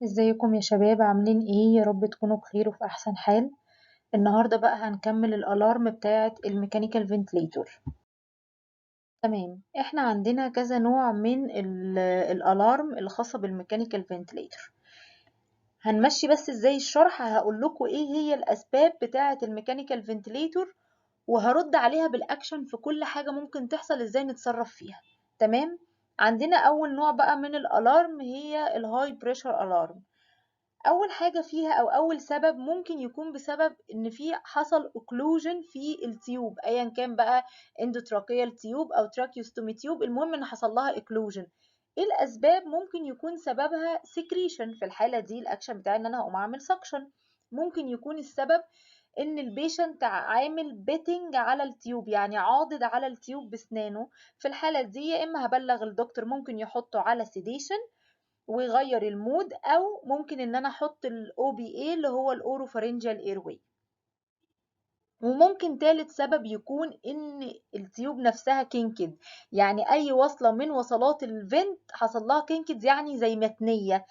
ازيكم يا شباب؟ عاملين ايه؟ يا رب تكونوا بخير وفي احسن حال. النهارده بقى هنكمل الالارم بتاعه الميكانيكال فنتليتور. تمام، احنا عندنا كذا نوع من الالارم الخاصه بالميكانيكال فنتليتور. هنمشي بس ازاي الشرح، هقول لكم ايه هي الاسباب بتاعه الميكانيكال فنتليتور، وهرد عليها بالاكشن في كل حاجه ممكن تحصل ازاي نتصرف فيها. تمام. عندنا اول نوع بقى من الالارم هي الهاي بريشر الارم. اول حاجه فيها او اول سبب ممكن يكون بسبب ان في حصل اوكلوجن في التيوب ايا كان بقى، اندوتراكيال تيوب او تراكيوستومي تيوب، المهم ان حصل لها اوكلوجن. ايه الاسباب؟ ممكن يكون سببها سكريشن، في الحاله دي الاكشن بتاعي ان انا هقوم اعمل سكشن. ممكن يكون السبب ان البيشنت عامل بيتنج على التيوب، يعني عاضد على التيوب بسنانه. في الحاله دي يا اما هبلغ الدكتور ممكن يحطه على سيديشن ويغير المود، او ممكن ان انا احط الاو بي اي اللي هو الاوروفارينجال ايروي. وممكن تالت سبب يكون ان التيوب نفسها كينكد، يعني اي وصلة من وصلات الفنت حصل لها كينكد، يعني زي متنية،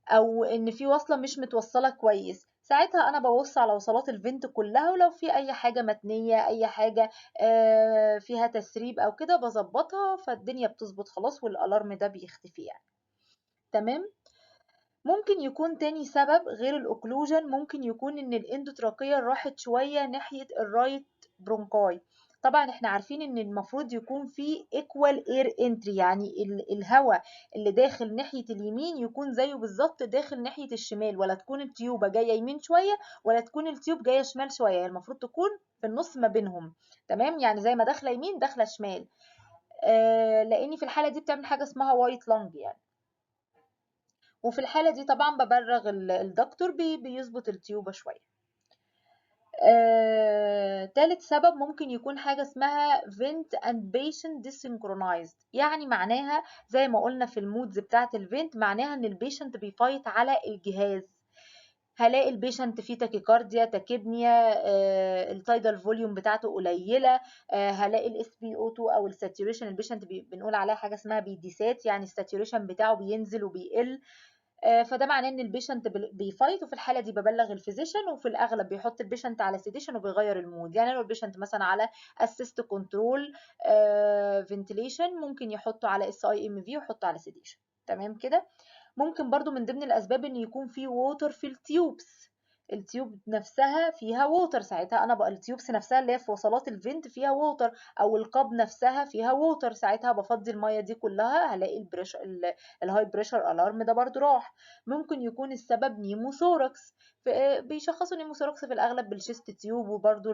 او ان في وصلة مش متوصلة كويس. ساعتها انا ببص على وصلات الفنت كلها، ولو في اي حاجة متنية، اي حاجة فيها تسريب او كده بظبطها، فالدنيا بتظبط خلاص والالارم ده بيختفي يعني. تمام. ممكن يكون تاني سبب غير الأوكلوجن، ممكن يكون إن الإندوتراكية راحت شوية ناحية الرايت برونكاي. طبعا احنا عارفين ان المفروض يكون في equal air entry، يعني الهواء اللي داخل ناحية اليمين يكون زيه بالظبط داخل ناحية الشمال، ولا تكون التيوبة جاية يمين شوية ولا تكون التيوب جاية شمال شوية، المفروض تكون في النص ما بينهم. تمام، يعني زي ما داخلة يمين داخلة شمال. لاني في الحالة دي بتعمل حاجة اسمها وايت لانج يعني. وفي الحالة دي طبعا ببرغ الدكتور بيظبط التيوبة شوية. تالت سبب ممكن يكون حاجة اسمها vent and patient desynchronized، يعني معناها زي ما قلنا في المودز بتاعة الفنت، معناها ان البيشنت بيفايت على الجهاز. هلاقي البيشنت فيه تاكيكارديا، تاكيبنيا، التايدال فوليوم بتاعته قليله. هلاقي الاس بي او 2 او الساتوريشن، البيشنت بنقول عليها حاجه اسمها بيديسات، يعني الساتوريشن بتاعه بينزل وبيقل. فده معناه ان البيشنت بيفايت، وفي الحاله دي ببلغ الفيزيشن، وفي الاغلب بيحط البيشنت على سيديشن وبيغير المود. يعني لو البيشنت مثلا على اسيست كنترول فنتيليشن ممكن يحطه على اس اي ام في ويحطه على سيديشن. تمام كده. ممكن برضو من ضمن الاسباب ان يكون في ووتر في التيوبس، التيوب نفسها فيها ووتر، ساعتها انا بقى التيوبس نفسها اللي هي في وصلات الفنت فيها ووتر، او القاب نفسها فيها ووتر، ساعتها بفضي الميه دي كلها هلاقي الهاي بريشر الارم ده برضو راح. ممكن يكون السبب نيموثوركس، بيشخصوا نيموثوركس في الاغلب بالشيست تيوب، وبرضو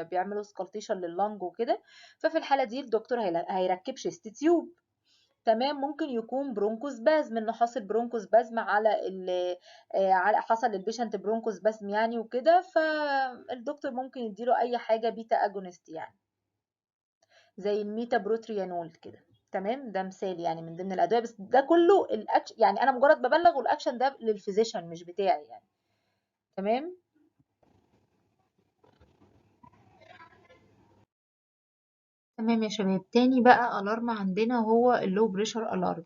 بيعملوا سكالتيشن لللنج وكده. ففي الحاله دي الدكتور هيركب شيست تيوب. تمام. ممكن يكون برونكوسبازم، انه حاصل برونكوسبازم على على حصل للبيشنت برونكوسبازم يعني وكده، فالدكتور ممكن يديله اي حاجه بيتا اجونست يعني، زي الميتا بروتريانول كده. تمام، ده مثال يعني من ضمن الادويه، بس ده كله الاكشن، يعني انا مجرد ببلغ والاكشن ده للفيزيشن مش بتاعي يعني. تمام. تمام يا شباب، تاني بقى الارم عندنا هو اللو بريشر الارم.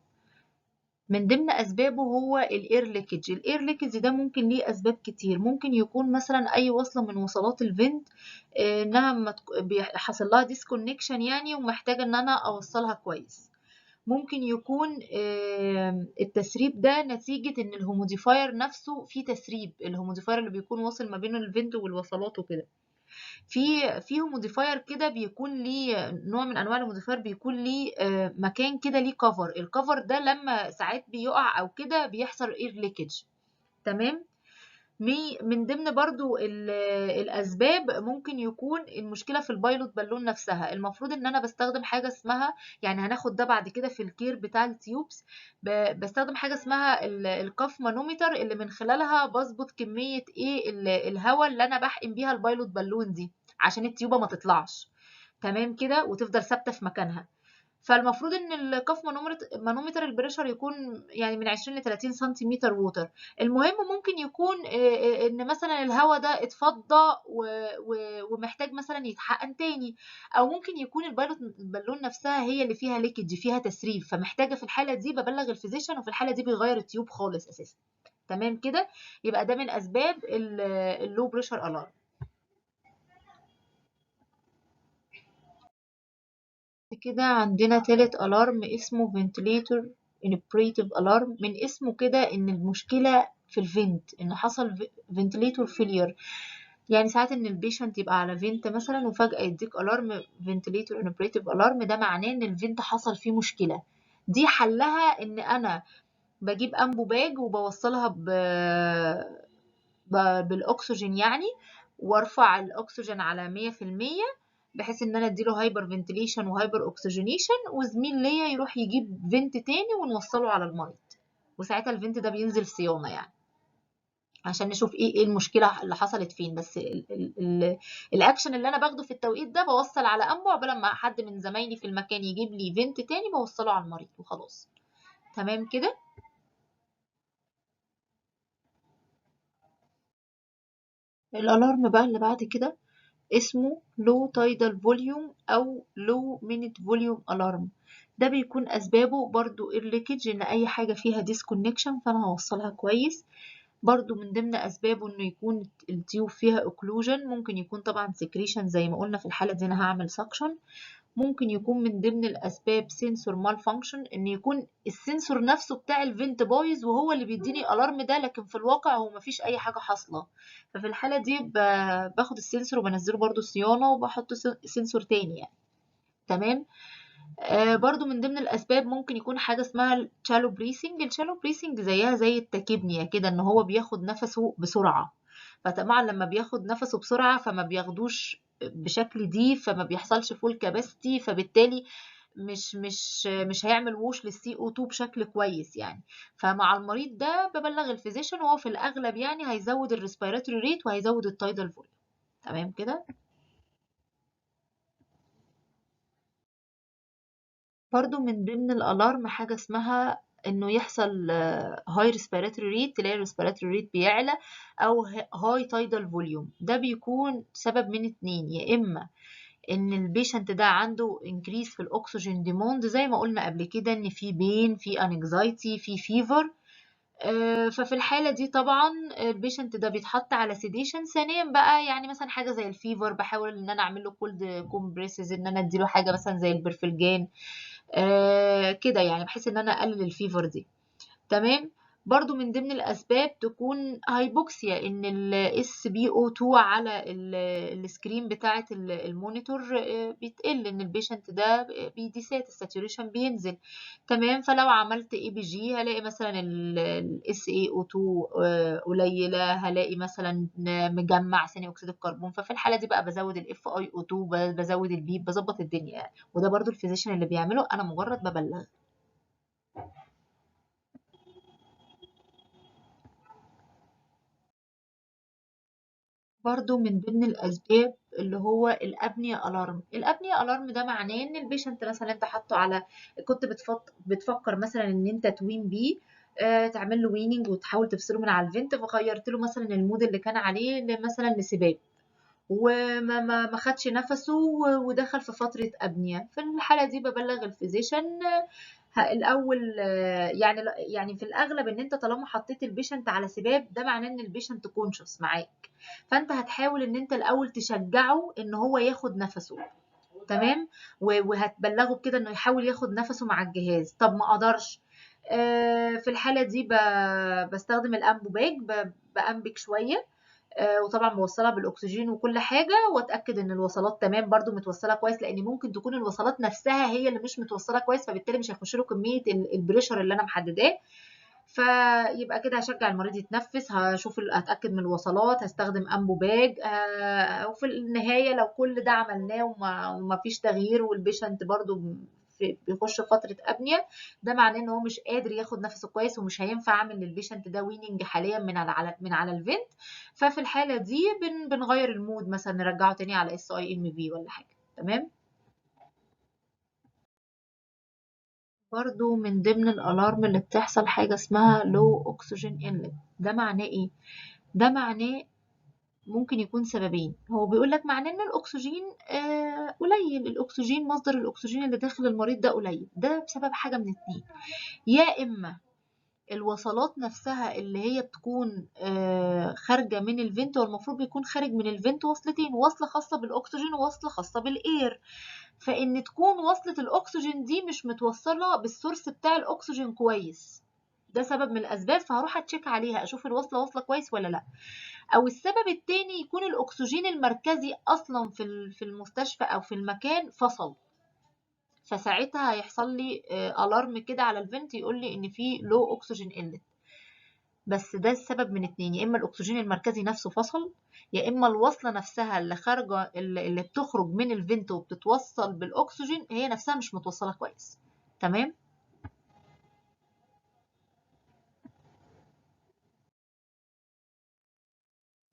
من ضمن اسبابه هو الاير ليكج. الاير ليكج ده ممكن ليه اسباب كتير، ممكن يكون مثلا اي وصله من وصلات الفنت انها حصل لها ديسكونكشن يعني، ومحتاجه ان انا اوصلها كويس. ممكن يكون التسريب ده نتيجة ان الهوموديفاير نفسه فيه تسريب، الهوموديفاير اللي بيكون واصل ما بين الفنت والوصلات وكده. في موديفاير كده بيكون ليه نوع من انواع الموديفاير، بيكون ليه مكان كده ليه كفر، الكفر ده لما ساعات بيقع او كده بيحصل اير ليكج. تمام. من ضمن برضو الاسباب ممكن يكون المشكله في البايلوت بالون نفسها. المفروض ان انا بستخدم حاجه اسمها، يعني هناخد ده بعد كده في الكير بتاع التيوبس، بستخدم حاجه اسمها الكاف مانومتر، اللي من خلالها بظبط كميه ايه الهواء اللي انا بحقن بيها البايلوت بالون دي عشان التيوبه ما تطلعش. تمام كده، وتفضل ثابته في مكانها. فالمفروض ان الكاف مانومتر البريشر يكون يعني من 20 ل 30 سنتيمتر ووتر. المهم ممكن يكون ان مثلا الهواء ده اتفضى ومحتاج مثلا يتحقن تاني، او ممكن يكون البالون نفسها هي اللي فيها ليكج، فيها تسريب، فمحتاجه في الحاله دي ببلغ الفيزيشن، وفي الحاله دي بيغير التيوب خالص اساسا. تمام كده. يبقى ده من اسباب اللو بريشر الارم. كده عندنا تالت الارم اسمه فنتليتور انوبريتيف الارم. من اسمه كده ان المشكله في الفنت، ان حصل فنتليتور فيلير. يعني ساعات ان البيشنت يبقى على فينت مثلا وفجاه يديك الارم فنتليتور انوبريتيف الارم، ده معناه ان الفنت حصل فيه مشكله. دي حلها ان انا بجيب انبو باج وبوصلها بالاكسجين يعني، وارفع الاكسجين على 100%، بحيث ان انا اديله هايبر فنتيليشن وهايبر اوكسجينيشن، وزميل ليا يروح يجيب فنت تاني ونوصله على المريض، وساعتها الفنت ده بينزل صيانه يعني، عشان نشوف ايه المشكله اللي حصلت فين. بس الاكشن اللي انا باخده في التوقيت ده بوصل على انبو، عقبال ما حد من زمايلي في المكان يجيب لي فنت تاني بوصله على المريض وخلاص. تمام كده. الالارم بقى اللي بعد كده اسمه low tidal volume أو low minute volume alarm. ده بيكون أسبابه برضو الليكج، إن أي حاجة فيها disconnection فأنا هوصلها كويس. برضو من ضمن أسبابه إنه يكون التيوب فيها occlusion، ممكن يكون طبعا secretion زي ما قلنا في الحالة دي أنا هعمل suction. ممكن يكون من ضمن الأسباب sensor malfunction، إن يكون السنسور نفسه بتاع الفنت بايظ وهو اللي بيديني ألارم ده، لكن في الواقع هو مفيش أي حاجة حاصلة. ففي الحالة دي باخد السنسور وبنزله برضو صيانة وبحط سنسور تاني يعني. تمام. برضو من ضمن الأسباب ممكن يكون حاجة اسمها الشالو بريسنج. الشالو بريسنج زيها زي التكبنية كده، إن هو بياخد نفسه بسرعة. فطبعا لما بياخد نفسه بسرعة فما بياخدوش بشكل دي، فما بيحصلش فول كاباسيتي، فبالتالي مش هيعمل ووش للسي او 2 بشكل كويس يعني. فمع المريض ده ببلغ الفيزيشن، وهو في الأغلب يعني هيزود الريسبيراتوري ريت وهيزود التايدال فوليوم. تمام كده. برضو من ضمن الالارم حاجة اسمها انه يحصل هاي ريسبيراتوري ريت، تلاقي الريسبيراتوري ريت بيعلى، او هاي تايدال فوليوم. ده بيكون سبب من اتنين، يا اما ان البيشنت ده عنده انكريس في الاكسجين ديموند زي ما قلنا قبل كده، ان في بين، في انكزايتي، في فيفر. ففي الحالة دي طبعا البيشنت ده بيتحط على سيديشن. ثانيا بقى يعني مثلا حاجة زي الفيفر، بحاول ان انا اعمل له كولد كومبريسز، ان انا اديله حاجة مثلا زي البرفلجان كده يعني، بحيث ان انا اقلل الفيفر دي. تمام. برضو من ضمن الاسباب تكون هايبوكسيا، ان الاس بي او 2 على السكرين بتاعه المونيتور بيتقل، ان البيشنت ده بيديسات الساتوريشن بينزل. تمام. فلو عملت اي بي جي هلاقي مثلا الاس اي او 2 قليله، هلاقي مثلا مجمع ثاني اكسيد الكربون. ففي الحاله دي بقى بزود الاف اي او 2، بزود البيب، بظبط الدنيا يعني. وده برضو الفيزيشن اللي بيعمله، انا مجرد ببلغ. برضو من ضمن الأسباب اللي هو الأبنية ألارم. الأبنية ألارم ده معناه إن البيشنت مثلا أنت حاطه على، كنت بتفكر مثلا إن أنت توين بيه، تعمل له ويننج وتحاول تفصله من على الفنت، فغيرت له مثلا المود اللي كان عليه مثلا لسباب، وما ما ما خدش نفسه ودخل في فترة أبنية. في الحالة دي ببلغ الفيزيشن الأول. يعني في الأغلب إن أنت طالما حطيت البيشنت على سباب، ده معناه إن البيشنت كونشس معاك، فأنت هتحاول إن أنت الأول تشجعه إن هو ياخد نفسه. تمام. وهتبلغه بكده إنه يحاول ياخد نفسه مع الجهاز. طب ما قدرش، في الحالة دي بستخدم الأنبوباج، بأنبك شوية، وطبعا بوصلها بالاكسجين وكل حاجه، واتاكد ان الوصلات تمام برضو متوصله كويس، لان ممكن تكون الوصلات نفسها هي اللي مش متوصله كويس، فبالتالي مش هيخش له كميه البريشر اللي انا محدداه. فيبقى كده هشجع المريض يتنفس، هشوف اتاكد من الوصلات، هستخدم انبو باج. وفي النهايه لو كل ده عملناه وما فيش تغيير، والبيشنت برضو بيخش في فتره ابنيه، ده معناه ان هو مش قادر ياخد نفسه كويس، ومش هينفع اعمل للبيشنت ده ويننج حاليا من على الفنت. ففي الحاله دي بنغير المود، مثلا نرجعه تاني على اس اي ام في ولا حاجه. تمام. برضو من ضمن الالارم اللي بتحصل حاجه اسمها لو اوكسجين انلت. ده معناه ايه؟ ده معناه ممكن يكون سببين. هو بيقول لك معناه ان الاكسجين قليل، الاكسجين مصدر الاكسجين اللي داخل المريض ده قليل. ده بسبب حاجه من اتنين، يا اما الوصلات نفسها اللي هي بتكون خارجة من الفنت، والمفروض بيكون خارج من الفنت وصلتين، وصلة خاصة بالأكسجين ووصلة خاصة بالإير. فإن تكون وصلة الأكسجين دي مش متوصلة بالسورس بتاع الأكسجين كويس، ده سبب من الأسباب، فهروح أتشيك عليها أشوف الوصلة واصلة كويس ولا لأ. أو السبب التاني يكون الأكسجين المركزي أصلا في المستشفى أو في المكان فصل، فساعتها هيحصل لي الارم كده على الفنت يقول لي ان في لو اكسجين قلت. بس ده السبب من اتنين، يا اما الاكسجين المركزي نفسه فصل، يا اما الوصله نفسها اللي خارجه اللي بتخرج من الفنت وبتتوصل بالاكسجين هي نفسها مش متوصله كويس. تمام.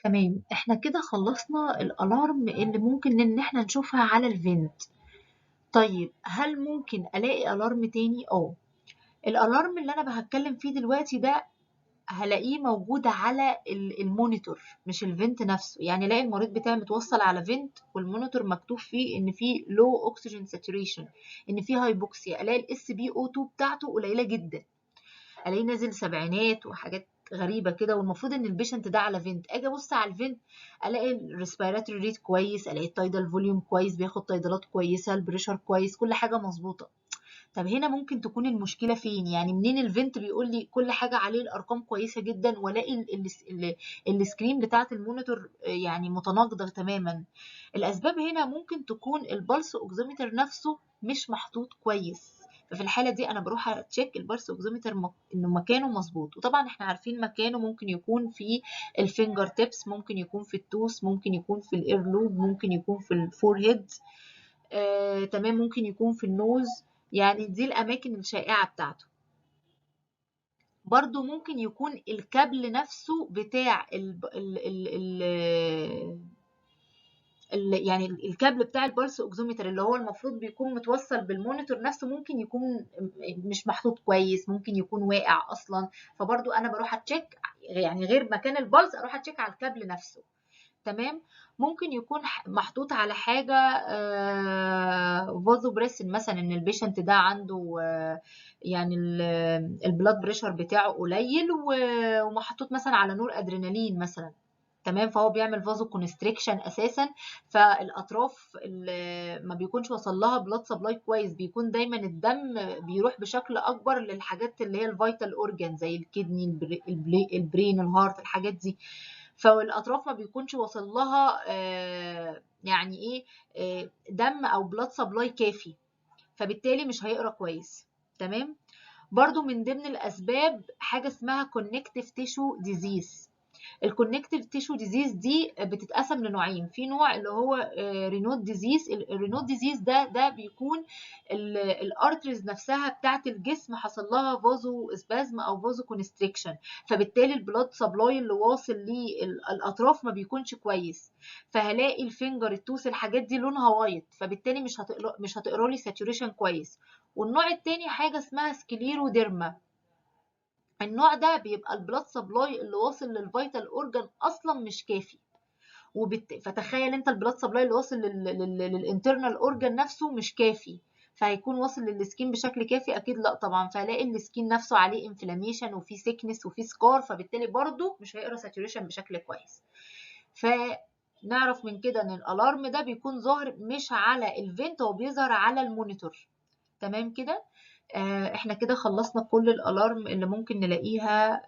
تمام، احنا كده خلصنا الالارم اللي ممكن ان احنا نشوفها على الفنت. طيب هل ممكن الاقي الارم تاني؟ الالارم اللي انا هتكلم فيه دلوقتي ده هلاقيه موجود على المونيتور مش الفنت نفسه. يعني الاقي المريض بتاعي متوصل على فنت والمونيتور مكتوب فيه ان في لو اوكسجين ساتوريشن، ان في هايبوكسيا، الاقي الاس بي او 2 بتاعته قليله جدا، الاقيه نازل سبعينات وحاجات غريبه كده، والمفروض ان البيشنت ده على فنت. اجي ابص على الفنت الاقي الريسبيراتوري ريت كويس، الاقي التايدال فوليوم كويس، بياخد تايدالات كويسه، البريشر كويس، كل حاجه مظبوطه. طب هنا ممكن تكون المشكلة فين؟ يعني منين الفنت بيقول لي كل حاجة عليه الأرقام كويسة جدا، والاقي السكرين بتاعة المونيتور يعني متناقضة تماما؟ الأسباب هنا ممكن تكون البلس أوكسيمتر نفسه مش محطوط كويس. ففي الحالة دي أنا بروح أتشيك البلس أوكسيمتر إنه مكانه مظبوط. وطبعا إحنا عارفين مكانه ممكن يكون في الفينجر تيبس، ممكن يكون في التوس، ممكن يكون في الإير لوب، ممكن يكون في الفور هيد. تمام، ممكن يكون في النوز. يعني دي الأماكن الشائعة بتاعته. برضو ممكن يكون الكابل نفسه بتاع يعني الكابل بتاع البلس اوكسومتر اللي هو المفروض بيكون متوصل بالمونيتور نفسه ممكن يكون مش محطوط كويس، ممكن يكون واقع اصلا. فبرضو انا بروح اتشيك، يعني غير مكان البلس اروح اتشيك على الكابل نفسه. تمام. ممكن يكون محطوط على حاجة فازو بريسن مثلا، ان البيشنت ده عنده يعني البلاد بريشر بتاعه قليل ومحطوط مثلا على نور ادرينالين مثلا. تمام، فهو بيعمل فازو كونستريكشن اساسا، فالاطراف ما بيكونش وصل لها بلاد سبلاي كويس، بيكون دايما الدم بيروح بشكل اكبر للحاجات اللي هي الفيتال اورجان زي الكدني، البرين، الهارت، الحاجات دي. فالاطراف ما بيكونش وصل لها يعني ايه دم او بلاد سبلاي كافي، فبالتالي مش هيقرا كويس. تمام. برضو من ضمن الاسباب حاجه اسمها كونكتيف تيشو ديزيز. الكونكتيف تيشو ديزيز دي بتتقسم لنوعين. في نوع اللي هو رينود ديزيز. الرينود ديزيز ده بيكون الارتريز نفسها بتاعه الجسم حصل لها فازو اسبازم او فازو كونستريكشن، فبالتالي البلاد سبلاي اللي واصل للاطراف ما بيكونش كويس، فهلاقي الفينجر، التوس، الحاجات دي لونها وايت، فبالتالي مش هتقرا لي ساتوريشن كويس. والنوع التاني حاجه اسمها سكليروديرما. النوع ده بيبقى البلاد سبلاي اللي واصل للفيتال اورجان اصلا مش كافي، فتخيل انت البلاد سبلاي اللي واصل للانترنال اورجان نفسه مش كافي، فهيكون واصل للسكين بشكل كافي؟ اكيد لا طبعا. فهلاقي السكين نفسه عليه انفلاميشن وفي سيكنس وفي سكار، فبالتالي برضو مش هيقرا ساتوريشن بشكل كويس. فنعرف من كده ان الالارم ده بيكون ظاهر مش على الفنت، هو بيظهر على المونيتور. تمام كده. احنا كده خلصنا كل الالارم اللي ممكن نلاقيها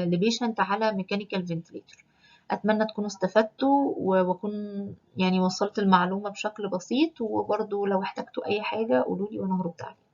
لبيشنت على ميكانيكال فنتليتور. اتمنى تكونوا استفدتوا واكون يعني وصلت المعلومة بشكل بسيط، وبرضو لو احتجتوا اي حاجة قولولي وانا هرد عليكم.